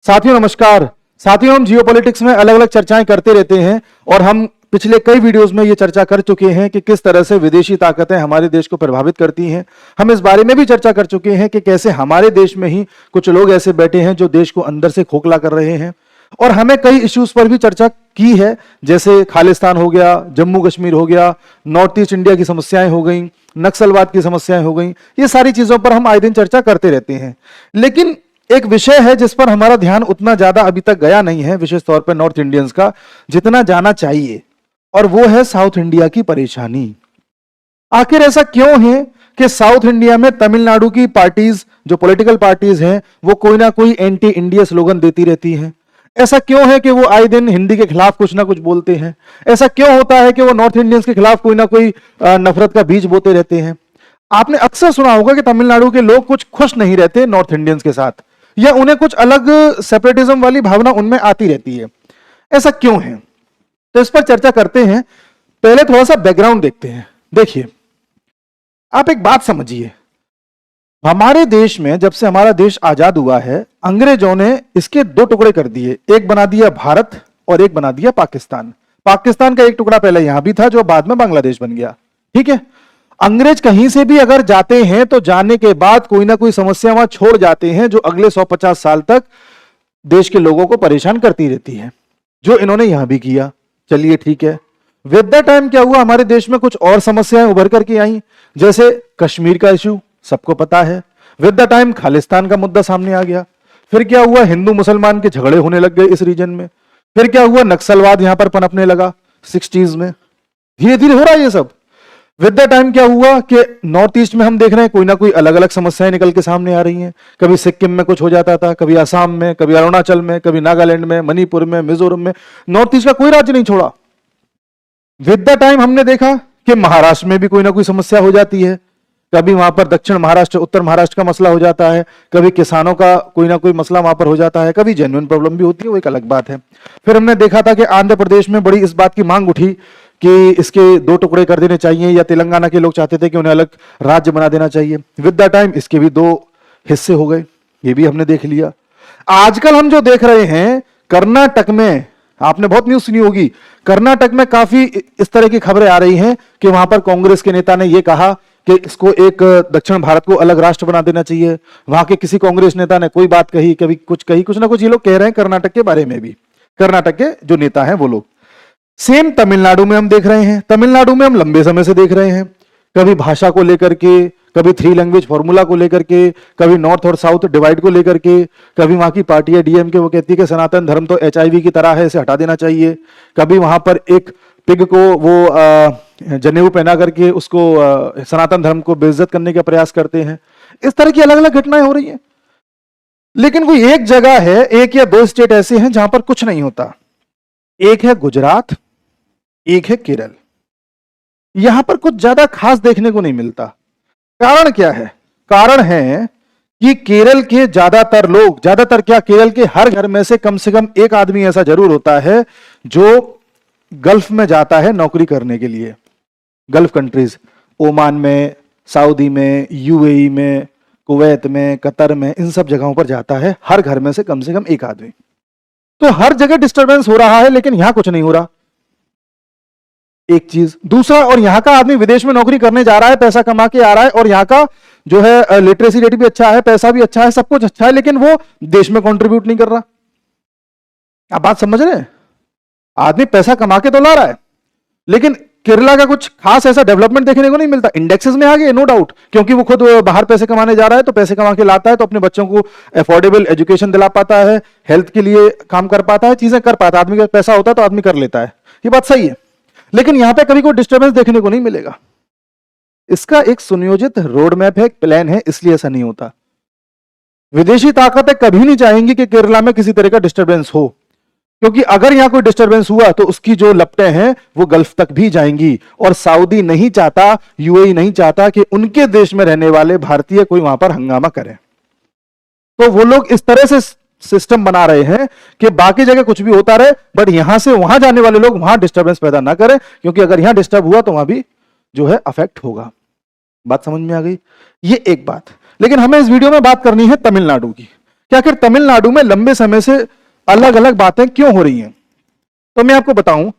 साथियों नमस्कार। साथियों, हम जियोपॉलिटिक्स में अलग अलग चर्चाएं करते रहते हैं और हम पिछले कई वीडियोस में ये चर्चा कर चुके हैं कि किस तरह से विदेशी ताकतें हमारे देश को प्रभावित करती हैं। हम इस बारे में भी चर्चा कर चुके हैं कि कैसे हमारे देश में ही कुछ लोग ऐसे बैठे हैं जो देश को अंदर से खोखला कर रहे हैं, और हमें कई इश्यूज पर भी चर्चा की है, जैसे खालिस्तान हो गया, जम्मू कश्मीर हो गया, नॉर्थ ईस्ट इंडिया की समस्याएं हो गई, नक्सलवाद की समस्याएं हो गई। ये सारी चीजों पर हम आए दिन चर्चा करते रहते हैं। लेकिन एक विषय है जिस पर हमारा ध्यान उतना ज्यादा अभी तक गया नहीं है, विशेष तौर पर नॉर्थ इंडियंस का जितना जाना चाहिए, और वो है साउथ इंडिया की परेशानी। आखिर ऐसा क्यों है कि साउथ इंडिया में तमिलनाडु की पार्टीज, जो पॉलिटिकल पार्टीज हैं, वो कोई ना कोई एंटी इंडिया स्लोगन देती रहती हैं? ऐसा क्यों है कि वो आए दिन हिंदी के खिलाफ कुछ ना कुछ बोलते हैं? ऐसा क्यों होता है कि वो नॉर्थ इंडियंस के खिलाफ कोई ना कोई नफरत का बीज बोते रहते हैं? आपने अक्सर सुना होगा कि तमिलनाडु के लोग कुछ खुश नहीं रहते नॉर्थ इंडियंस के साथ, या उन्हें कुछ अलग सेपरेटिज्म वाली भावना उनमें आती रहती है। ऐसा क्यों है? तो इस पर चर्चा करते हैं। पहले थोड़ा सा बैकग्राउंड देखते हैं। देखिए, आप एक बात समझिए, हमारे देश में जब से हमारा देश आजाद हुआ है, अंग्रेजों ने इसके दो टुकड़े कर दिए। एक बना दिया भारत और एक बना दिया पाकिस्तान। पाकिस्तान का एक टुकड़ा पहले यहां भी था जो बाद में बांग्लादेश बन गया। ठीक है, अंग्रेज कहीं से भी अगर जाते हैं तो जाने के बाद कोई ना कोई समस्या वहां छोड़ जाते हैं जो अगले 150 साल तक देश के लोगों को परेशान करती रहती है, जो इन्होंने यहां भी किया। चलिए ठीक है, विद द टाइम क्या हुआ, हमारे देश में कुछ और समस्याएं उभर करके आई, जैसे कश्मीर का इश्यू सबको पता है। विद द टाइम खालिस्तान का मुद्दा सामने आ गया। फिर क्या हुआ, हिंदू मुसलमान के झगड़े होने लग गए इस रीजन में। फिर क्या हुआ, नक्सलवाद यहां पर पनपने लगा 60s में। धीरे धीरे हो रहा है ये सब। विद द टाइम क्या हुआ कि नॉर्थ ईस्ट में हम देख रहे हैं कोई ना कोई अलग अलग समस्याएं निकल के सामने आ रही हैं। कभी सिक्किम में कुछ हो जाता था, कभी असम में, कभी अरुणाचल में, कभी नागालैंड में, मणिपुर में, मिजोरम में। नॉर्थ ईस्ट का कोई राज्य नहीं छोड़ा। विद द टाइम हमने देखा कि महाराष्ट्र में भी कोई ना कोई समस्या हो जाती है। कभी वहां पर दक्षिण महाराष्ट्र, उत्तर महाराष्ट्र का मसला हो जाता है, कभी किसानों का कोई ना कोई मसला वहां पर हो जाता है, कभी जेन्युइन प्रॉब्लम भी होती है, वो एक अलग बात है। फिर हमने देखा था कि आंध्र प्रदेश में बड़ी इस बात की मांग उठी कि इसके दो टुकड़े कर देने चाहिए, या तेलंगाना के लोग चाहते थे कि उन्हें अलग राज्य बना देना चाहिए। विद द टाइम इसके भी दो हिस्से हो गए, ये भी हमने देख लिया। आजकल हम जो देख रहे हैं कर्नाटक में, आपने बहुत न्यूज सुनी होगी, कर्नाटक में काफी इस तरह की खबरें आ रही हैं कि वहां पर कांग्रेस के नेता ने यह कहा कि इसको एक दक्षिण भारत को अलग राष्ट्र बना देना चाहिए। वहां के किसी कांग्रेस नेता ने कोई बात कही, कभी कुछ कही, कुछ ना कुछ ये लोग कह रहे हैं कर्नाटक के बारे में भी। कर्नाटक के जो नेता हैं वो लोग। सेम तमिलनाडु में हम देख रहे हैं। तमिलनाडु में हम लंबे समय से देख रहे हैं, कभी भाषा को लेकर के, कभी 3 लैंग्वेज फॉर्मूला को लेकर के, कभी नॉर्थ और साउथ डिवाइड को लेकर के, कभी वहां की पार्टी है डीएमके, वो कहती है कि सनातन धर्म तो HIV की तरह है, इसे हटा देना चाहिए। कभी वहां पर एक पिग को वो जनेऊ पहना करके उसको सनातन धर्म को बेइज्जत करने का प्रयास करते हैं। इस तरह की अलग अलग घटनाएं हो रही हैं। लेकिन कोई एक जगह है, एक या दो स्टेट ऐसे हैं जहां पर कुछ नहीं होता। एक है गुजरात, एक है केरल। यहां पर कुछ ज्यादा खास देखने को नहीं मिलता। कारण क्या है? कारण है कि केरल के ज्यादातर लोग, ज्यादातर क्या, केरल के हर घर में से कम एक आदमी ऐसा जरूर होता है जो गल्फ में जाता है नौकरी करने के लिए। गल्फ कंट्रीज, ओमान में, सऊदी में, UAE में, कुवैत में, कतर में, इन सब जगहों पर जाता है हर घर में से कम एक आदमी। तो हर जगह डिस्टरबेंस हो रहा है, लेकिन यहां कुछ नहीं हो रहा। एक चीज। दूसरा, और यहां का आदमी विदेश में नौकरी करने जा रहा है, पैसा कमा के आ रहा है, और यहां का जो है लिटरेसी रेट भी अच्छा है, पैसा भी अच्छा है, सब कुछ अच्छा है, लेकिन वो देश में कंट्रीब्यूट नहीं कर रहा। आप बात समझ रहे हैं? आदमी पैसा कमा के तो ला रहा है, लेकिन केरला का कुछ खास ऐसा डेवलपमेंट देखने को नहीं मिलता। इंडेक्सेस में आ गए, नो डाउट, क्योंकि वो खुद बाहर पैसे कमाने जा रहा है, तो पैसे कमा के लाता है, तो अपने बच्चों को अफोर्डेबल एजुकेशन दिला पाता है, हेल्थ के लिए काम कर पाता है, चीजें कर पाता है। आदमी का पैसा होता है तो आदमी कर लेता है, ये बात सही है। लेकिन यहां पे कभी कोई डिस्टर्बेंस देखने को नहीं मिलेगा। इसका एक सुनियोजित रोड मैप है, एक प्लान है, इसलिए ऐसा नहीं होता। विदेशी ताकतें कभी नहीं चाहेंगी कि केरला में किसी तरह का डिस्टर्बेंस हो, क्योंकि अगर यहां कोई डिस्टर्बेंस हुआ तो उसकी जो लपटें हैं वो गल्फ तक भी जाएंगी, और सऊदी नहीं चाहता, UAE नहीं चाहता कि उनके देश में रहने वाले भारतीय कोई वहां पर हंगामा करे। तो वो लोग इस तरह से सिस्टम बना रहे हैं कि बाकी जगह कुछ भी होता रहे, बट यहां से वहां जाने वाले लोग वहां डिस्टर्बेंस पैदा ना करें, क्योंकि अगर यहां डिस्टर्ब हुआ तो वहां भी जो है अफेक्ट होगा। बात समझ में आ गई? ये एक बात। लेकिन हमें इस वीडियो में बात करनी है तमिलनाडु की, कि आखिर तमिलनाडु में लंबे समय से अलग अलग बातें क्यों हो रही हैं। तो मैं आपको बताऊं,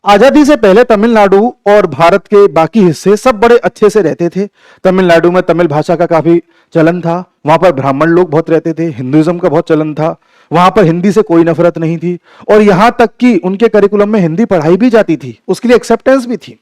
आजादी से पहले तमिलनाडु और भारत के बाकी हिस्से सब बड़े अच्छे से रहते थे। तमिलनाडु में तमिल भाषा का काफी चलन था, वहां पर ब्राह्मण लोग बहुत रहते थे, हिंदुइज्म का बहुत चलन था, वहां पर हिंदी से कोई नफरत नहीं थी, और यहां तक कि उनके करिकुलम में हिंदी पढ़ाई भी जाती थी, उसके लिए एक्सेप्टेंस भी थी।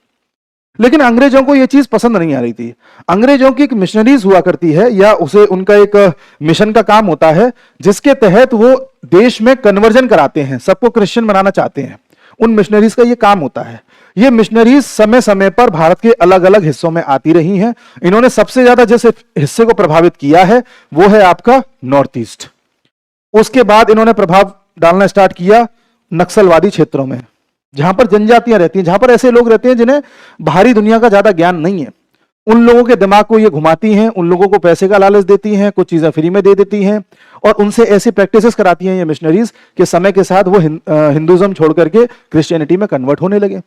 लेकिन अंग्रेजों को यह चीज पसंद नहीं आ रही थी। अंग्रेजों की एक मिशनरीज हुआ करती है, या उसे उनका एक मिशन का काम होता है, जिसके तहत वो देश में कन्वर्जन कराते हैं, सबको क्रिश्चियन बनाना चाहते हैं। उन मिशनरीज का ये काम होता है। ये मिशनरीज समय समय पर भारत के अलग अलग हिस्सों में आती रही हैं। इन्होंने सबसे ज्यादा जिस हिस्से को प्रभावित किया है वो है आपका नॉर्थ ईस्ट। उसके बाद इन्होंने प्रभाव डालना स्टार्ट किया नक्सलवादी क्षेत्रों में, जहां पर जनजातियां रहती हैं, जहां पर ऐसे लोग रहते हैं जिन्हें बाहरी दुनिया का ज्यादा ज्ञान नहीं है। उन लोगों के दिमाग को ये घुमाती हैं, उन लोगों को पैसे का लालच देती हैं, कुछ चीजें फ्री में दे देती हैं, और उनसे ऐसी प्रैक्टिसेस कराती हैं ये मिशनरीज कि समय के साथ वो हिंदुइज्म छोड़ करके क्रिश्चियनिटी में कन्वर्ट होने लगे।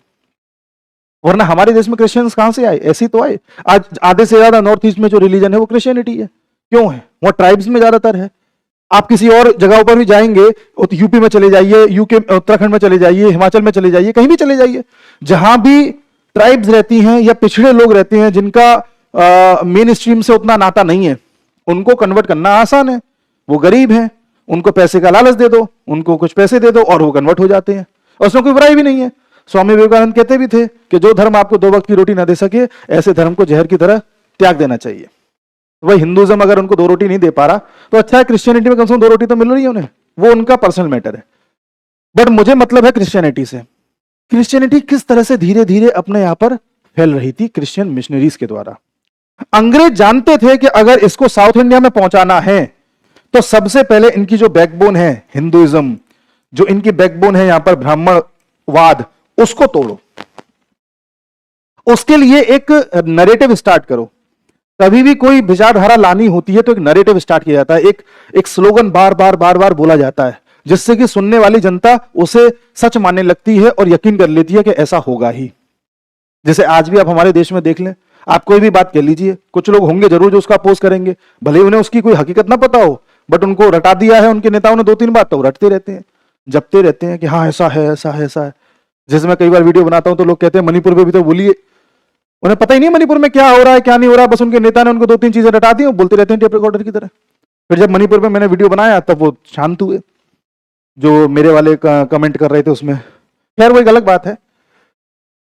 वरना हमारे देश में क्रिश्चियंस कहां से आए? ऐसे तो आए। आज आधे से ज्यादा नॉर्थ ईस्ट में जो रिलीजन है वो क्रिश्चियनिटी है। क्यों है? वो ट्राइब्स में ज्यादातर है। आप किसी और जगहों पर भी जाएंगे, यूपी में चले जाइए, यूके उत्तराखंड में चले जाइए, हिमाचल में चले जाइए, कहीं भी चले जाइए, जहां भी ट्राइब्स रहती हैं या पिछड़े लोग रहते हैं जिनका मेन स्ट्रीम से उतना नाता नहीं है, उनको कन्वर्ट करना आसान है। वो गरीब हैं, उनको पैसे का लालच दे दो, उनको कुछ पैसे दे दो और वो कन्वर्ट हो जाते हैं, और उसमें कोई बुराई भी नहीं है। स्वामी विवेकानंद कहते भी थे कि जो धर्म आपको 2 वक्त की रोटी ना दे सके, ऐसे धर्म को जहर की तरह त्याग देना चाहिए। वही हिंदुइज्म अगर उनको 2 रोटी नहीं दे पा रहा तो अच्छा है, क्रिश्चियनिटी में कम से कम 2 रोटी तो मिल रही है उन्हें, वो उनका पर्सनल मैटर है। बट मुझे मतलब है क्रिश्चियनिटी से। क्रिश्चियनिटी किस तरह से धीरे धीरे अपने यहां पर फैल रही थी क्रिश्चियन मिशनरीज के द्वारा। अंग्रेज जानते थे कि अगर इसको साउथ इंडिया में पहुंचाना है तो सबसे पहले इनकी जो बैकबोन है हिंदुइज्म, जो इनकी बैकबोन है यहां पर ब्राह्मणवाद, उसको तोड़ो। उसके लिए एक नैरेटिव स्टार्ट करो। कभी भी कोई विचारधारा लानी होती है तो एक नैरेटिव स्टार्ट किया जाता है, एक स्लोगन बार बार बोला जाता है, जिससे कि सुनने वाली जनता उसे सच मानने लगती है और यकीन कर लेती है कि ऐसा होगा ही। जैसे आज भी आप हमारे देश में देख लें, आप कोई भी बात कह लीजिए, कुछ लोग होंगे जरूर जो उसका अपोज करेंगे, भले उन्हें उसकी कोई हकीकत ना पता हो, बट उनको रटा दिया है उनके नेताओं ने 2-3 बात, तो रटते रहते हैं, जपते रहते हैं कि हाँ ऐसा है ऐसा है ऐसा है। जैसे मैं कई बार वीडियो बनाता हूं तो लोग कहते हैं मणिपुर में भी तो बोलिए, उन्हें पता ही नहीं मणिपुर में क्या हो रहा है क्या नहीं हो रहा, बस उनके नेता ने उनको 2-3 चीजें रटा दी, बोलते रहते हैं टेप रिकॉर्डर की तरह। फिर जब मणिपुर में मैंने वीडियो बनाया तब वो शांत हुए, जो मेरे वाले कमेंट कर रहे थे उसमें। खैर वो एक अलग बात है।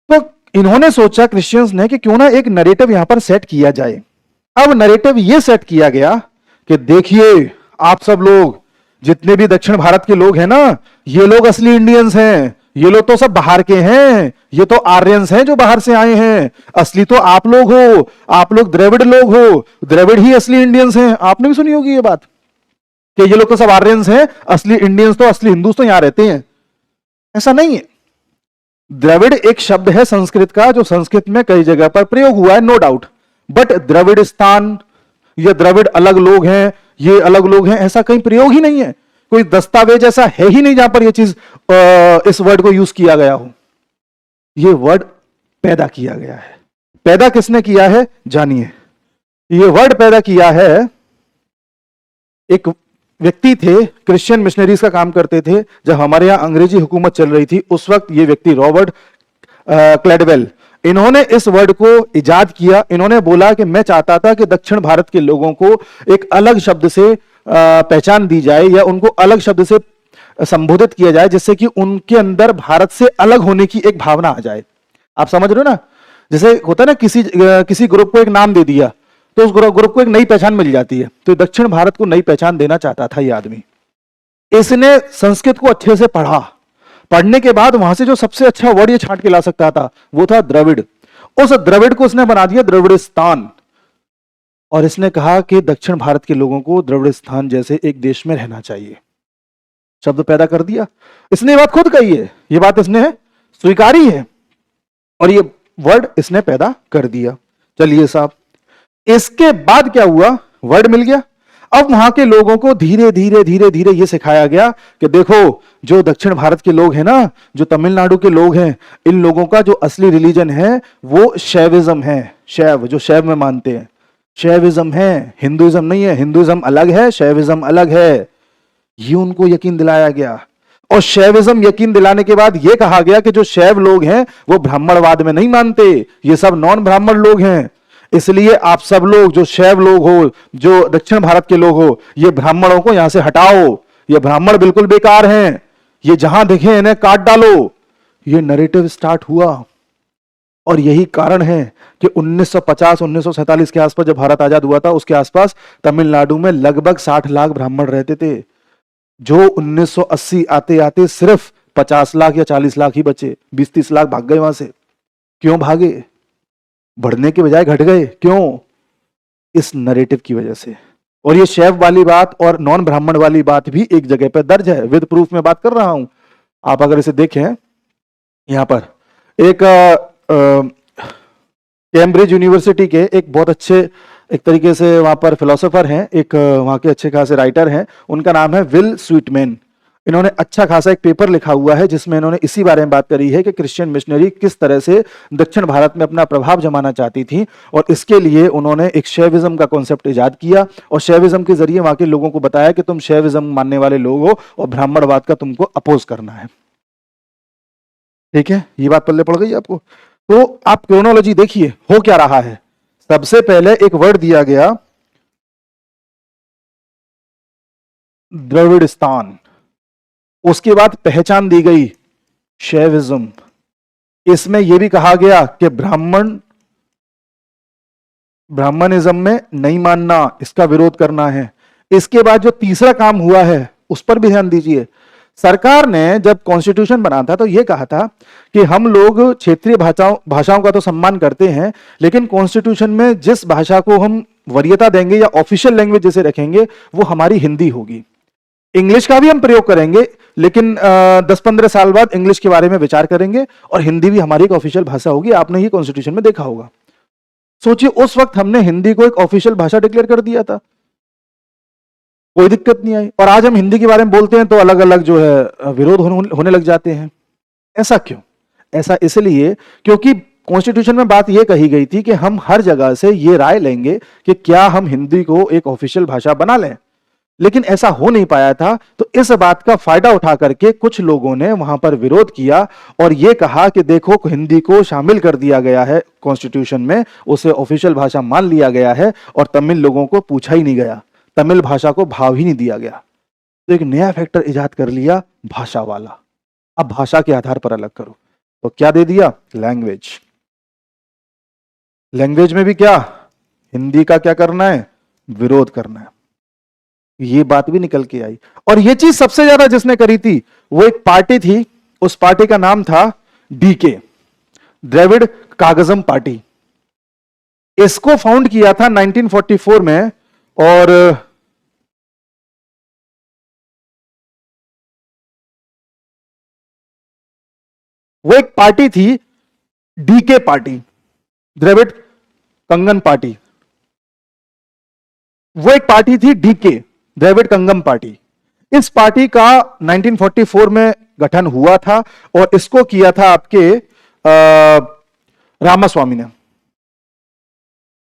तो इन्होंने सोचा क्रिश्चियंस ने कि क्यों ना एक नैरेटिव यहां पर सेट किया जाए। अब नैरेटिव ये सेट किया गया कि देखिए आप सब लोग, जितने भी दक्षिण भारत के लोग हैं ना, ये लोग असली इंडियंस हैं, ये लोग तो सब बाहर के हैं, ये तो आर्यंस हैं जो बाहर से आए हैं, असली तो आप लोग हो, आप लोग द्रविड़ लोग हो, द्रविड़ ही असली इंडियंस हैं। आपने भी सुनी होगी ये बात कि ये लोग तो सब आर्यंस हैं, असली इंडियंस तो असली हिंदूस तो यहां रहते हैं। ऐसा नहीं है। द्रविड़ एक शब्द है संस्कृत का, जो संस्कृत में कई जगह पर प्रयोग हुआ है, नो डाउट, बट द्रविड़स्तान, ये द्रविड़ अलग लोग हैं, ये अलग लोग हैं, ऐसा कहीं प्रयोग ही नहीं है। कोई दस्तावेज ऐसा है ही नहीं जहां पर यह चीज इस वर्ड को यूज किया गया हो। यह वर्ड पैदा किया गया है। पैदा किसने किया है जानिए। यह वर्ड पैदा किया है, एक व्यक्ति थे, क्रिश्चियन मिशनरीज का काम करते थे जब हमारे यहां अंग्रेजी हुकूमत चल रही थी, उस वक्त ये व्यक्ति रॉबर्ट क्लैडवेल, इन्होंने इस वर्ड को इजाद किया। इन्होंने बोला कि मैं चाहता था कि दक्षिण भारत के लोगों को एक अलग शब्द से पहचान दी जाए, या उनको अलग शब्द से संबोधित किया जाए, जिससे कि उनके अंदर भारत से अलग होने की एक भावना आ जाए। आप समझ रहे हो ना? जैसे होता है ना, किसी ग्रुप को एक नाम दे दिया तो उस ग्रुप को एक नई पहचान मिल जाती है। तो दक्षिण भारत को नई पहचान देना चाहता था ये आदमी। इसने संस्कृत को अच्छे से पढ़ा, पढ़ने के बाद वहां से जो सबसे अच्छा वर्ड ये छांट के ला सकता था वो था द्रविड़। उस द्रविड़ को इसने बना दिया द्रविड़स्तान, और इसने कहा कि दक्षिण भारत के लोगों को द्रविड़स्तान जैसे एक देश में रहना चाहिए। शब्द पैदा कर दिया इसने, ये बात खुद कही है, ये बात इसने स्वीकारी है, और ये वर्ड इसने पैदा कर दिया। चलिए साहब, इसके बाद क्या हुआ? वर्ड मिल गया। अब वहां के लोगों को धीरे धीरे ये सिखाया गया कि देखो, जो दक्षिण भारत के लोग हैं ना, जो तमिलनाडु के लोग हैं, इन लोगों का जो असली रिलीजन है वो शैविज्म है। शैव, जो शैव में मानते हैं, शैविज्म है, हिंदुइज्म नहीं है। हिंदुइज्म अलग है, शैविज्म अलग है। ये उनको यकीन दिलाया गया। और शैविज्म यकीन दिलाने के बाद यह कहा गया कि जो शैव लोग हैं वो ब्राह्मणवाद में नहीं मानते, ये सब नॉन ब्राह्मण लोग हैं, इसलिए आप सब लोग जो शैव लोग हो, जो दक्षिण भारत के लोग हो, ये ब्राह्मणों को यहां से हटाओ, ये ब्राह्मण बिल्कुल बेकार हैं, ये जहां दिखे इन्हें काट डालो। ये नैरेटिव स्टार्ट हुआ। और यही कारण है कि 1950-1947 के आसपास जब भारत आजाद हुआ था, उसके आसपास तमिलनाडु में लगभग 60 लाख ब्राह्मण रहते थे, जो 1980 आते आते सिर्फ 50 लाख या 40 लाख ही बचे, 20-30 लाख भाग गए वहां से। क्यों भागे? बढ़ने के बजाय घट गए। क्यों? इस नैरेटिव की वजह से। और ये शैव वाली बात और नॉन ब्राह्मण वाली बात भी एक जगह पर दर्ज है, विद प्रूफ में बात कर रहा हूं। आप अगर इसे देखें, यहां पर एक कैम्ब्रिज यूनिवर्सिटी के एक बहुत अच्छे, एक तरीके से वहां पर फिलोसोफर हैं, एक वहां के अच्छे खासे राइटर हैं, उनका नाम है विल स्वीटमैन। इन्होंने अच्छा खासा एक पेपर लिखा हुआ है जिसमें इन्होंने इसी बारे में बात करी है कि क्रिश्चियन मिशनरी किस तरह से दक्षिण भारत में अपना प्रभाव जमाना चाहती थी, और इसके लिए उन्होंने एक शैविज्म का कॉन्सेप्ट इजाद किया और शैविज्म के जरिए वहां के लोगों को बताया कि तुम शैविज्म मानने वाले लोग हो और ब्राह्मणवाद का तुमको अपोज करना है। ठीक है, ये बात पल्ले पड़ गई आपको? तो आप क्रोनोलॉजी देखिए हो क्या रहा है। सबसे पहले एक वर्ड दिया गया द्रविड़स्तान, उसके बाद पहचान दी गई शैविज्म, इसमें यह भी कहा गया कि ब्राह्मणिज्म में नहीं मानना, इसका विरोध करना है। इसके बाद जो तीसरा काम हुआ है उस पर भी ध्यान दीजिए। सरकार ने जब कॉन्स्टिट्यूशन बना था तो यह कहा था कि हम लोग क्षेत्रीय भाषाओं का तो सम्मान करते हैं, लेकिन कॉन्स्टिट्यूशन में जिस भाषा को हम वरीयता देंगे या ऑफिशियल लैंग्वेज जिसे रखेंगे वो हमारी हिंदी होगी। इंग्लिश का भी हम प्रयोग करेंगे, लेकिन 10-15 साल बाद इंग्लिश के बारे में विचार करेंगे और हिंदी भी हमारी एक ऑफिशियल भाषा होगी। आपने ये कॉन्स्टिट्यूशन में देखा होगा। सोचिए उस वक्त हमने हिंदी को एक ऑफिशियल भाषा डिक्लेयर कर दिया था, कोई दिक्कत नहीं आई, और आज हम हिंदी के बारे में बोलते हैं तो अलग अलग जो है विरोध होने लग जाते हैं। ऐसा क्यों? ऐसा इसलिए क्योंकि कॉन्स्टिट्यूशन में बात यह कही गई थी कि हम हर जगह से ये राय लेंगे कि क्या हम हिंदी को एक ऑफिशियल भाषा बना लें, लेकिन ऐसा हो नहीं पाया था। तो इस बात का फायदा उठा करके कुछ लोगों ने वहां पर विरोध किया और यह कहा कि देखो हिंदी को शामिल कर दिया गया है कॉन्स्टिट्यूशन में, उसे ऑफिशियल भाषा मान लिया गया है और तमिल लोगों को पूछा ही नहीं गया, तमिल भाषा को भाव ही नहीं दिया गया। तो एक नया फैक्टर इजाद कर लिया, भाषा वाला। अब भाषा के आधार पर अलग करो, तो क्या दे दिया? लैंग्वेज। लैंग्वेज में भी क्या? हिंदी का क्या करना है? विरोध करना है। ये बात भी निकल के आई। और ये चीज सबसे ज्यादा जिसने करी थी वो एक पार्टी थी, उस पार्टी का नाम था डीके, द्रविड़ कागजम पार्टी। इसको फाउंड किया था 1944 में, और वो एक पार्टी थी डीके पार्टी, द्रविड़ कंगन पार्टी। वो एक पार्टी थी डीके, द्रविड़ कंगम पार्टी। इस पार्टी का 1944 में गठन हुआ था और इसको किया था आपके रामास्वामी ने,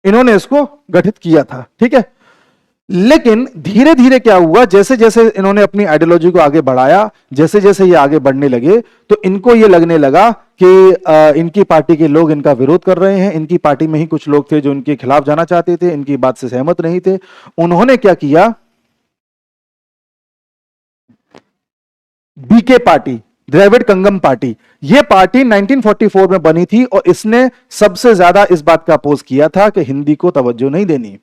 इन्होंने इसको गठित किया था। ठीक है, लेकिन धीरे धीरे क्या हुआ, जैसे जैसे इन्होंने अपनी आइडियोलॉजी को आगे बढ़ाया, जैसे जैसे ये आगे बढ़ने लगे, तो इनको ये लगने लगा कि इनकी पार्टी के लोग इनका विरोध कर रहे हैं। इनकी पार्टी में ही कुछ लोग थे जो इनके खिलाफ जाना चाहते थे, इनकी बात से सहमत नहीं थे। उन्होंने क्या किया, डीके पार्टी, द्रविड़ कंगम पार्टी, यह पार्टी 1944 में बनी थी और इसने सबसे ज्यादा इस बात का अपोज किया था कि हिंदी को तवज्जो नहीं देनी।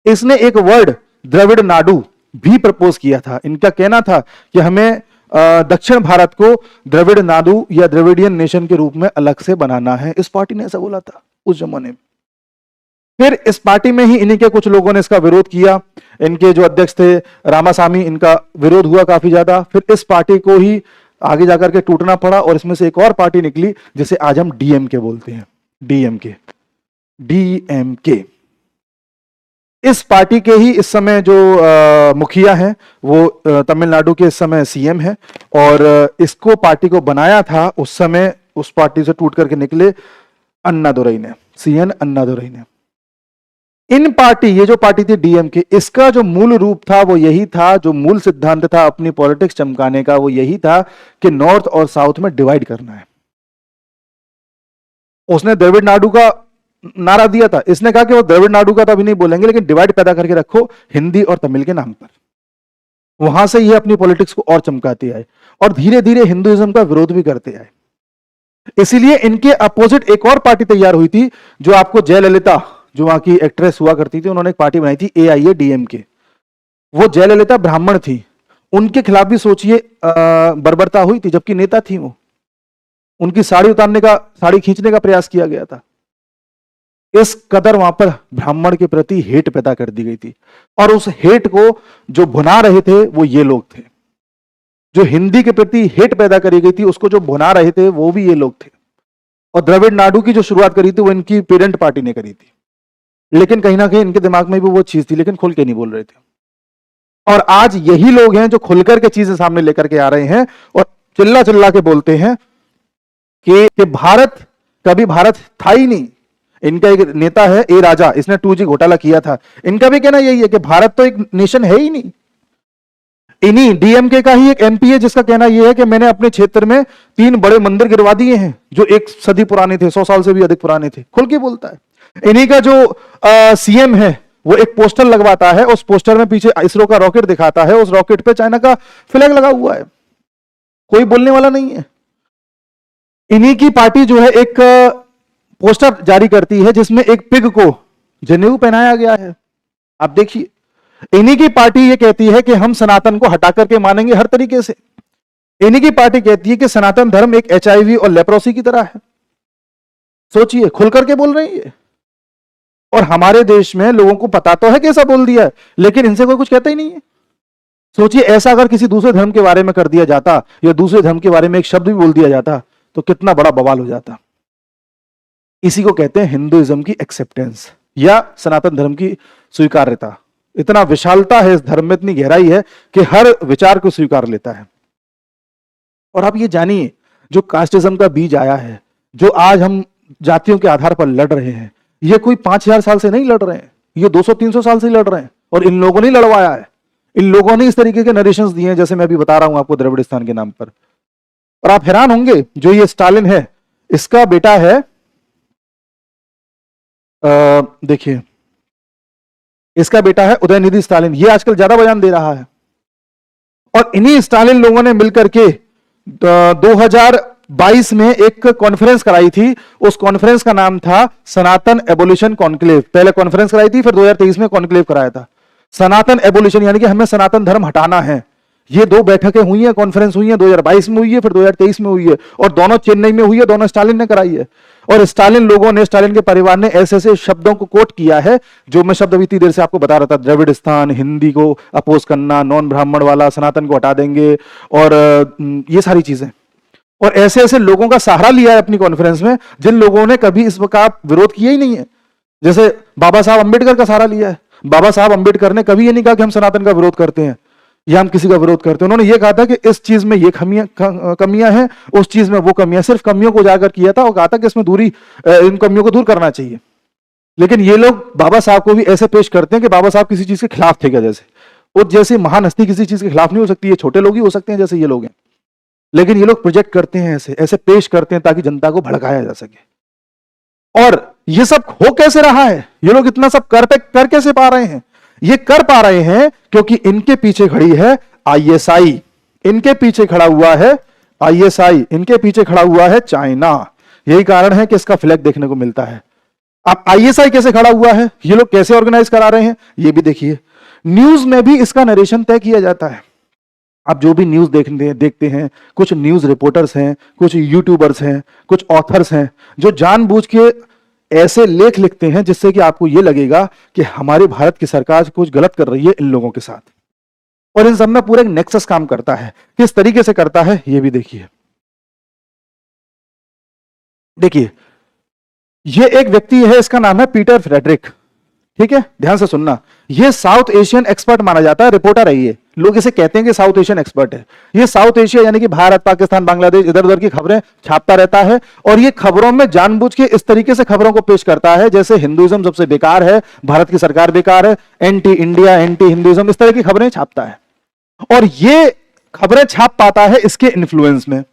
इसने एक वर्ड द्रविड़ नाडु भी प्रपोज किया था। इनका कहना था कि हमें दक्षिण भारत को द्रविड़ नाडु या द्रविडियन नेशन के रूप में अलग से बनाना है। इस पार्टी ने ऐसा बोला था उस जमाने में। फिर इस पार्टी में ही इन्हीं के कुछ लोगों ने इसका विरोध किया। इनके जो अध्यक्ष थे रामासामी, इनका विरोध हुआ काफी ज्यादा। फिर इस पार्टी को ही आगे जाकर के टूटना पड़ा और इसमें से एक और पार्टी निकली जिसे आज हम डीएमके बोलते हैं। DMK, DMK. इस पार्टी के ही इस समय जो मुखिया हैं वो तमिलनाडु के इस समय सीएम है, और इसको पार्टी को बनाया था उस समय, उस पार्टी से टूट करके निकले अन्नादुरई ने, सीएन अन्नादुरई ने। इन पार्टी, ये जो पार्टी थी डीएमके, इसका जो मूल रूप था वो यही था, जो मूल सिद्धांत था अपनी पॉलिटिक्स चमकाने का वो यही था कि नॉर्थ और साउथ में डिवाइड करना है। उसने द्रविड़ नाडु का नारा दिया था, इसने कहा कि वो द्रविड़ नाडु का तो अभी नहीं बोलेंगे, लेकिन डिवाइड पैदा करके रखो हिंदी और तमिल के नाम पर। वहां से ये अपनी पॉलिटिक्स को और चमकाते आए और धीरे धीरे हिंदुइज्म का विरोध भी करते आए। इसीलिए इनके अपोजिट एक और पार्टी तैयार हुई थी, जो आपको जयललिता, जो वहां की एक्ट्रेस हुआ करती थी, उन्होंने एक पार्टी बनाई थी AIADMK। वो जयललिता ब्राह्मण थी, उनके खिलाफ भी सोचिए बर्बरता हुई थी, जबकि नेता थी वो। उनकी साड़ी उतारने का, साड़ी खींचने का प्रयास किया गया था। इस कदर वहां पर ब्राह्मण के प्रति हेट पैदा कर दी गई थी, और उस हेट को जो भुना रहे थे वो ये लोग थे। जो हिंदी के प्रति हेट पैदा करी गई थी उसको जो भुना रहे थे वो भी ये लोग थे। और द्रविड़ नाडु की जो शुरुआत करी थी वो इनकी पेरेंट पार्टी ने करी थी, लेकिन कहीं ना कहीं इनके दिमाग में भी वो चीज थी, लेकिन खुल के नहीं बोल रहे थे। और आज यही लोग हैं जो खुलकर के चीजें सामने लेकर के आ रहे हैं और चिल्ला चिल्ला के बोलते हैं कि भारत कभी भारत था ही नहीं। इनका एक नेता है ए राजा, इसने 2G घोटाला किया था। इनका भी कहना यही है कि भारत तो एक नेशन है ही नहीं। इन्हीं डीएमके का ही एक MP है जिसका कहना यह है कि मैंने अपने क्षेत्र में 3 बड़े मंदिर गिरवा दिए हैं जो 1 सदी पुराने थे, 100 साल से भी अधिक पुराने थे। खुल के बोलता है। इन्हीं का जो CM है वो एक पोस्टर लगवाता है, उस पोस्टर में पीछे इसरो का रॉकेट दिखाता है, उस रॉकेट पे चाइना का फ्लैग लगा हुआ है। कोई बोलने वाला नहीं है। इन्हीं की पार्टी जो है एक पोस्टर जारी करती है जिसमें एक पिग को जनेऊ पहनाया गया है। आप देखिए, इन्हीं की पार्टी ये कहती है कि हम सनातन को हटा करके मानेंगे हर तरीके से। इन्हीं की पार्टी कहती है कि सनातन धर्म एक HIV और लेप्रोसी की तरह है। सोचिए, खुल करके बोल रही है। और हमारे देश में लोगों को पता तो है कैसा बोल दिया है, लेकिन इनसे कोई कुछ कहता ही नहीं है। सोचिए, ऐसा अगर किसी दूसरे धर्म के बारे में कर दिया जाता या दूसरे धर्म के बारे में एक शब्द भी बोल दिया जाता तो कितना बड़ा बवाल हो जाता। इसी को कहते हैं हिंदुइज्म की एक्सेप्टेंस या सनातन धर्म की स्वीकार्यता। इतना विशालता है इस धर्म में, इतनी गहराई है कि हर विचार को स्वीकार लेता है। और आप ये जानिए, जो कास्टिज्म का बीज आया है, जो आज हम जातियों के आधार पर लड़ रहे हैं, ये कोई 5000 साल से नहीं लड़ रहे हैं, ये 200-300 साल से लड़ रहे हैं। और इन लोगों ने लड़वाया है, इन लोगों ने इस तरीके के नरेशंस दिए हैं, जैसे मैं अभी बता रहा हूं आपको द्रविड़स्तान के नाम पर। और आप हैरान होंगे, जो ये स्टालिन है, इसका बेटा है, देखिए, इसका बेटा है उदयनिधि स्टालिन। ये आजकल ज्यादा बयान दे रहा है। और इन्हीं स्टालिन लोगों ने मिलकर के 2022 में एक कॉन्फ्रेंस कराई थी। उस कॉन्फ्रेंस का नाम था सनातन एबोलिशन कॉन्क्लेव। पहले कॉन्फ्रेंस कराई थी, फिर 2023 में कॉन्क्लेव कराया था। सनातन एबोलिशन यानी कि हमें सनातन धर्म हटाना है। ये 2 बैठकें हुई हैं, कॉन्फ्रेंस हुई है, 2022 में हुई है, फिर 2023 में हुई है, और दोनों चेन्नई में हुई है, दोनों स्टालिन ने कराई है। और स्टालिन लोगों ने, स्टालिन के परिवार ने ऐसे ऐसे शब्दों को कोट किया है, जो मैं शब्द अभी इतनी देर से आपको बता रहा था। द्रविड़स्तान, हिंदी को अपोज करना, नॉन ब्राह्मण वाला, सनातन को हटा देंगे, और ये सारी चीजें। और ऐसे ऐसे लोगों का सहारा लिया है अपनी कॉन्फ्रेंस में, जिन लोगों ने कभी इसका विरोध किया ही नहीं है। जैसे बाबा साहब अंबेडकर का सहारा लिया है। बाबा साहब अंबेडकर ने कभी ये नहीं कहा कि हम सनातन का विरोध करते हैं या हम किसी का विरोध करते हैं। उन्होंने ये कहा था कि इस चीज में ये कमियां हैं, उस चीज में वो कमियां, सिर्फ कमियों को उजागर किया था और कहा था कि इसमें दूरी, इन कमियों को दूर करना चाहिए। लेकिन ये लोग बाबा साहब को भी ऐसे पेश करते हैं कि बाबा साहब किसी चीज के खिलाफ थे क्या। जैसे वो, जैसे महान हस्ती किसी चीज के खिलाफ नहीं हो सकती, ये छोटे लोग ही हो सकते हैं जैसे ये लोग हैं। लेकिन ये लोग प्रोजेक्ट करते हैं, ऐसे ऐसे पेश करते हैं ताकि जनता को भड़काया जा सके। और ये सब हो कैसे रहा है, ये लोग इतना सब कर कैसे पा रहे हैं? ये कर पा रहे हैं क्योंकि इनके पीछे खड़ी है ISI, इनके पीछे खड़ा हुआ है ISI, इनके पीछे खड़ा हुआ है चाइना। यही कारण है कि इसका फ्लैग देखने को मिलता है। अब ISI कैसे खड़ा हुआ है, ये लोग कैसे ऑर्गेनाइज करा रहे हैं, ये भी देखिए। न्यूज में भी इसका नरेशन तय किया जाता है। आप जो भी न्यूज देखते हैं, कुछ न्यूज रिपोर्टर्स हैं, कुछ यूट्यूबर्स हैं, कुछ ऑथर्स हैं, जो जानबूझ के ऐसे लेख लिखते हैं जिससे कि आपको यह लगेगा कि हमारे भारत की सरकार कुछ गलत कर रही है इन लोगों के साथ। और इन सब में पूरा एक नेक्सस काम करता है। किस तरीके से करता है ये भी देखिए। देखिए, ये एक व्यक्ति है, इसका नाम है पीटर फ्रेडरिक। ठीक है, ध्यान से सुनना। ये साउथ एशियन एक्सपर्ट माना जाता है, रिपोर्टर है ये, लोग इसे कहते हैं कि साउथ एशियन एक्सपर्ट है। ये साउथ एशिया यानी कि भारत, पाकिस्तान, बांग्लादेश, इधर उधर की खबरें छापता रहता है और ये खबरों में जानबूझ के इस तरीके से खबरों को पेश करता है जैसे हिंदुइज्म सबसे बेकार है, भारत की सरकार बेकार है, एंटी इंडिया, एंटी हिंदुइज्म, इस तरह की खबरें छापता है। और ये खबरें छाप पाता है इसके इन्फ्लुएंस में।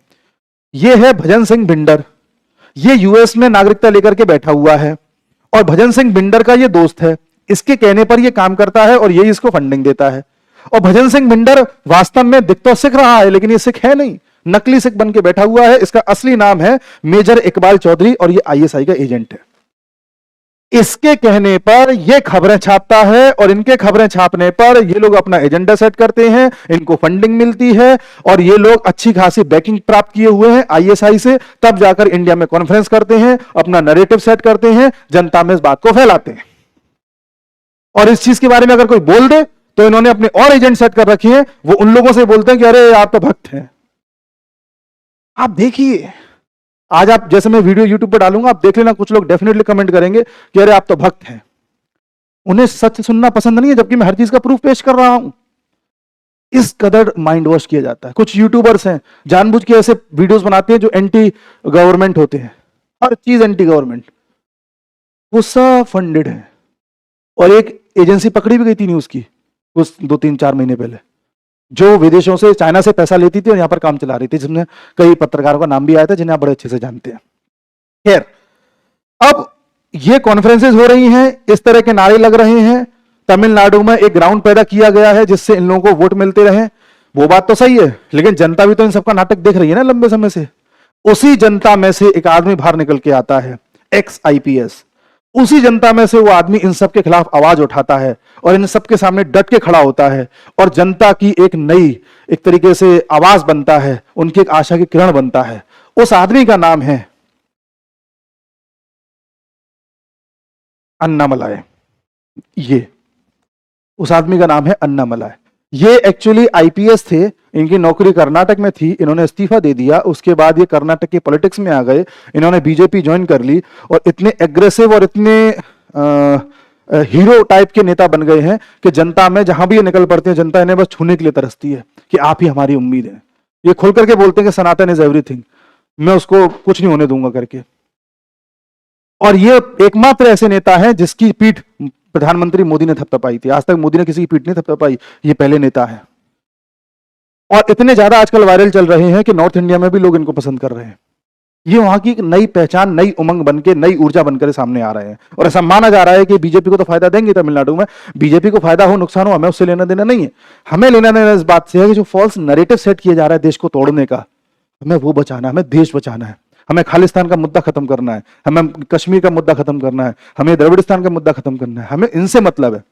ये है भजन सिंह भिंडर, ये यूएस में नागरिकता लेकर के बैठा हुआ है और भजन सिंह भिंडर का ये दोस्त है, इसके कहने पर ये काम करता है और ये इसको फंडिंग देता है। और भजन सिंह भिंडर वास्तव में दिख तो सिख रहा है लेकिन ये सिख है नहीं, नकली सिख बन के बैठा हुआ है। इसका असली नाम है मेजर इकबाल चौधरी और ये आईएसआई का एजेंट है। इसके कहने पर ये खबरें छापता है और इनके खबरें छापने पर ये लोग अपना एजेंडा सेट करते हैं, इनको फंडिंग मिलती है और ये लोग अच्छी खासी बैकिंग प्राप्त किए हुए हैं आईएसआई से, तब जाकर इंडिया में कॉन्फ्रेंस करते हैं, अपना नैरेटिव सेट करते हैं, जनता में इस बात को फैलाते हैं। और इस चीज के बारे में अगर कोई बोल दे तो इन्होंने अपने और एजेंट सेट कर रखे हैं, वो उन लोगों से बोलते हैं कि अरे आप तो भक्त हैं। आप देखिए, आज आप जैसे मैं वीडियो यूट्यूब पर डालूंगा, आप देख लेना, कुछ लोग डेफिनेटली कमेंट करेंगे कि अरे आप तो भक्त हैं। उन्हें सच सुनना पसंद नहीं है जबकि मैं हर चीज का प्रूफ पेश कर रहा हूं। इस कदर माइंड वॉश किया जाता है। कुछ यूट्यूबर्स हैं जानबूझ के ऐसे वीडियोस बनाते हैं जो एंटी गवर्नमेंट होते हैं, हर चीज एंटी गवर्नमेंट, वो सब फंडेड है। और एक एजेंसी पकड़ी भी गई थी न्यूज की कुछ 2-3-4 महीने पहले, जो विदेशों से, चाइना से पैसा लेती थी और यहां पर काम चला रही थी, जिसमें कई पत्रकारों का नाम भी आया था जिन्हें आप बड़े अच्छे से जानते हैं। खैर, अब ये कॉन्फ्रेंसेस हो रही हैं, इस तरह के नारे लग रहे हैं, तमिलनाडु में एक ग्राउंड पैदा किया गया है जिससे इन लोगों को वोट मिलते रहे। वो बात तो सही है, लेकिन जनता भी तो इन सबका नाटक देख रही है ना लंबे समय से। उसी जनता में से एक आदमी बाहर निकल के आता है, एक्स आईपीएस। उसी जनता में से वो आदमी इन सब के खिलाफ आवाज उठाता है और इन सब के सामने डट के खड़ा होता है और जनता की एक नई, एक तरीके से आवाज बनता है, उनकी एक आशा की किरण बनता है। उस आदमी का नाम है अन्नामलाई। ये उस आदमी का नाम है अन्नामलाई। ये एक्चुअली आईपीएस थे, इनकी नौकरी कर्नाटक में थी, इन्होंने इस्तीफा दे दिया। उसके बाद ये कर्नाटक की पॉलिटिक्स में आ गए, इन्होंने बीजेपी ज्वाइन कर ली और इतने एग्रेसिव और इतने हीरो टाइप के नेता बन गए हैं कि जनता में जहां भी ये निकल पड़ते हैं, जनता इन्हें बस छूने के लिए तरसती है कि आप ही हमारी उम्मीद है। ये खुल करके बोलते हैं कि सनातन इज एवरीथिंग, मैं उसको कुछ नहीं होने दूंगा करके। और ये एकमात्र ऐसे नेता हैं जिसकी पीठ प्रधानमंत्री मोदी ने थपथपाई थी। आज तक मोदी ने किसी की पीठ नहीं थपथपाई, ये पहले नेता है। और इतने ज्यादा आजकल वायरल चल रहे हैं कि नॉर्थ इंडिया में भी लोग इनको पसंद कर रहे हैं। ये वहां की एक नई पहचान, नई उमंग बनके, नई ऊर्जा बनकर सामने आ रहे हैं। और ऐसा माना जा रहा है कि बीजेपी को तो फायदा देंगे तमिलनाडु में, बीजेपी को फायदा हो नुकसान हो हमें उससे लेना देना नहीं है। हमें लेना देना इस बात से है कि जो फॉल्स नैरेटिव सेट किया जा रहा है देश को तोड़ने का, हमें वो बचाना है, हमें देश बचाना है, हमें खालिस्तान का मुद्दा खत्म करना है, हमें कश्मीर का मुद्दा खत्म करना है, हमें द्रविड़स्तान का मुद्दा खत्म करना है, हमें इनसे मतलब है।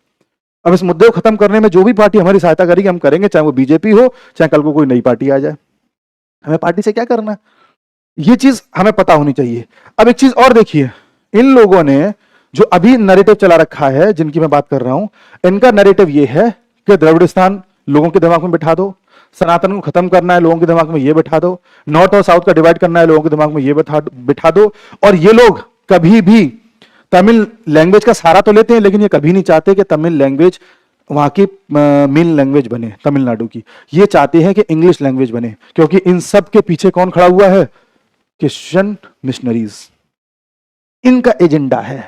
अब इस मुद्दे को खत्म करने में जो भी पार्टी हमारी सहायता करेगी हम करेंगे, चाहे वो बीजेपी हो, चाहे कल को कोई नई पार्टी आ जाए। हमें पार्टी से क्या करना है, ये चीज हमें पता होनी चाहिए। अब एक चीज और देखिए, इन लोगों ने जो अभी नैरेटिव चला रखा है, जिनकी मैं बात कर रहा हूं, इनका नैरेटिव ये है कि द्रविड़स्तान लोगों के दिमाग में बिठा दो, सनातन को खत्म करना है लोगों के दिमाग में ये बिठा दो, नॉर्थ और साउथ का डिवाइड करना है लोगों के दिमाग में ये बिठा दो। और ये लोग कभी भी तमिल लैंग्वेज का सहारा तो लेते हैं, लेकिन ये कभी नहीं चाहते कि तमिल लैंग्वेज वहां की मेन लैंग्वेज बने तमिलनाडु की। ये चाहते हैं कि इंग्लिश लैंग्वेज बने, क्योंकि इन सब के पीछे कौन खड़ा हुआ है, क्रिश्चियन मिशनरीज, इनका एजेंडा है।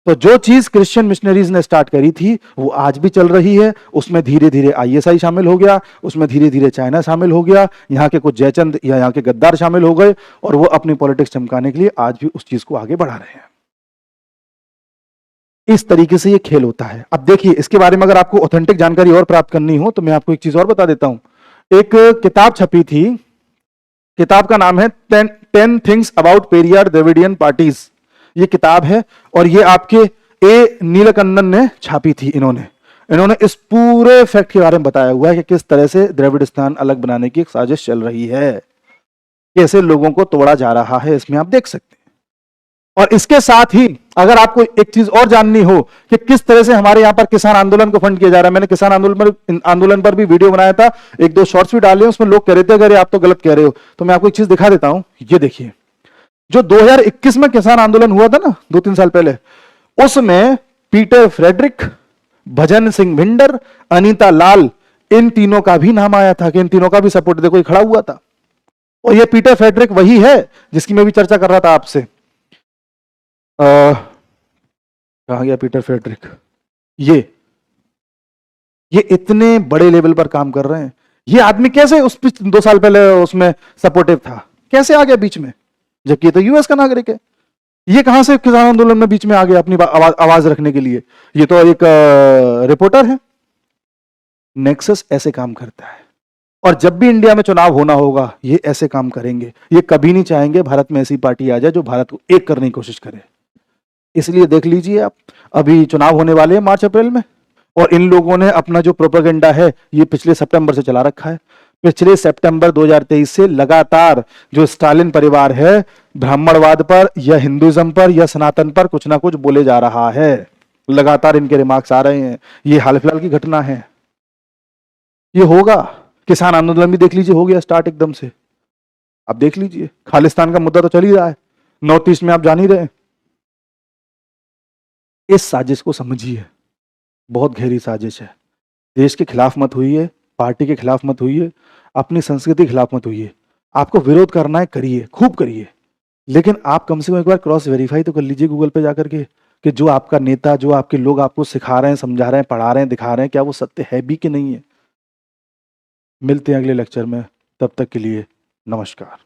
तो जो चीज क्रिश्चियन मिशनरीज ने स्टार्ट करी थी वो आज भी चल रही है। उसमें धीरे धीरे आईएसआई शामिल हो गया, उसमें धीरे धीरे चाइना शामिल हो गया, यहाँ के कुछ जयचंद या यहाँ के गद्दार शामिल हो गए और वो अपनी पॉलिटिक्स चमकाने के लिए आज भी उस चीज को आगे बढ़ा रहे हैं। इस तरीके से ये खेल होता है। अब देखिए, इसके बारे में अगर आपको ऑथेंटिक जानकारी और प्राप्त करनी हो तो मैं आपको एक चीज और बता देता हूं। एक किताब छपी थी, किताब का नाम है 10 things about Periyar Dravidian parties. ये किताब है और ये आपके ए नीलकंठन ने छापी थी। इन्होंने इस पूरे फैक्ट के बारे में बताया हुआ है कि किस तरह से द्रविड़स्तान अलग बनाने की एक साजिश चल रही है, कैसे लोगों को तोड़ा जा रहा है, इसमें आप देख सकते हैं। और इसके साथ ही अगर आपको एक चीज और जाननी हो कि किस तरह से हमारे यहां पर किसान आंदोलन को फंड किया जा रहा है, मैंने किसान आंदोलन पर भी वीडियो बनाया था, 1-2 शॉर्ट्स भी डाले, उसमें लोग कह रहे थे अगर आप तो गलत कह रहे हो। तो मैं आपको एक चीज दिखा देता हूं, ये देखिए, जो 2021 में किसान आंदोलन हुआ था ना 2-3 साल पहले, उसमें पीटर फ्रेडरिक, भजन सिंह भिंडर, अनीता लाल, इन तीनों का भी नाम आया था कि इन तीनों का भी सपोर्ट देखो ये खड़ा हुआ था। और ये पीटर फ्रेडरिक वही है जिसकी मैं भी चर्चा कर रहा था आपसे। कहां गया पीटर फ्रेडरिक? ये इतने बड़े लेवल पर काम कर रहे हैं। ये आदमी कैसे उस 2 साल पहले उसमें सपोर्टिव था, कैसे आ गया बीच में, जबकि ये तो यूएस का नागरिक है। ये कहां से किसान आंदोलन में बीच में आ गया अपनी आवाज रखने के लिए? ये तो एक रिपोर्टर है। नेक्सस ऐसे काम करता है, और जब भी इंडिया में चुनाव होना होगा ये ऐसे काम करेंगे। ये कभी नहीं चाहेंगे भारत में ऐसी पार्टी आ जाए जो भारत को एक करने की कोशिश करे। इसलिए देख लीजिए आप, अभी चुनाव होने वाले हैं मार्च अप्रैल में, और इन लोगों ने अपना जो प्रोपेगेंडा है ये पिछले सितंबर से चला रखा है। पिछले सितंबर 2023 से लगातार जो स्टालिन परिवार है ब्राह्मणवाद पर या हिंदुइज्म पर या सनातन पर कुछ ना कुछ बोले जा रहा है। लगातार इनके रिमार्क्स आ रहे हैं। ये हाल फिलहाल की घटना है, ये होगा। किसान आंदोलन भी देख लीजिए, हो गया स्टार्ट एकदम से। आप देख लीजिए, खालिस्तान का मुद्दा तो चल ही रहा है, नॉर्थ ईस्ट में आप जान ही रहे हैं। इस साजिश को समझिए, बहुत गहरी साजिश है। देश के खिलाफ मत हुई, पार्टी के खिलाफ मत हुई, अपनी संस्कृति के खिलाफ मत हुई। आपको विरोध करना है करिए, खूब करिए, लेकिन आप कम से कम एक बार क्रॉस वेरीफाई तो कर लीजिए गूगल पे जाकर के कि जो आपका नेता, जो आपके लोग आपको सिखा रहे हैं, समझा रहे हैं, पढ़ा रहे हैं, दिखा रहे हैं, क्या वो सत्य है भी कि नहीं है। मिलते हैं अगले लेक्चर में, तब तक के लिए नमस्कार।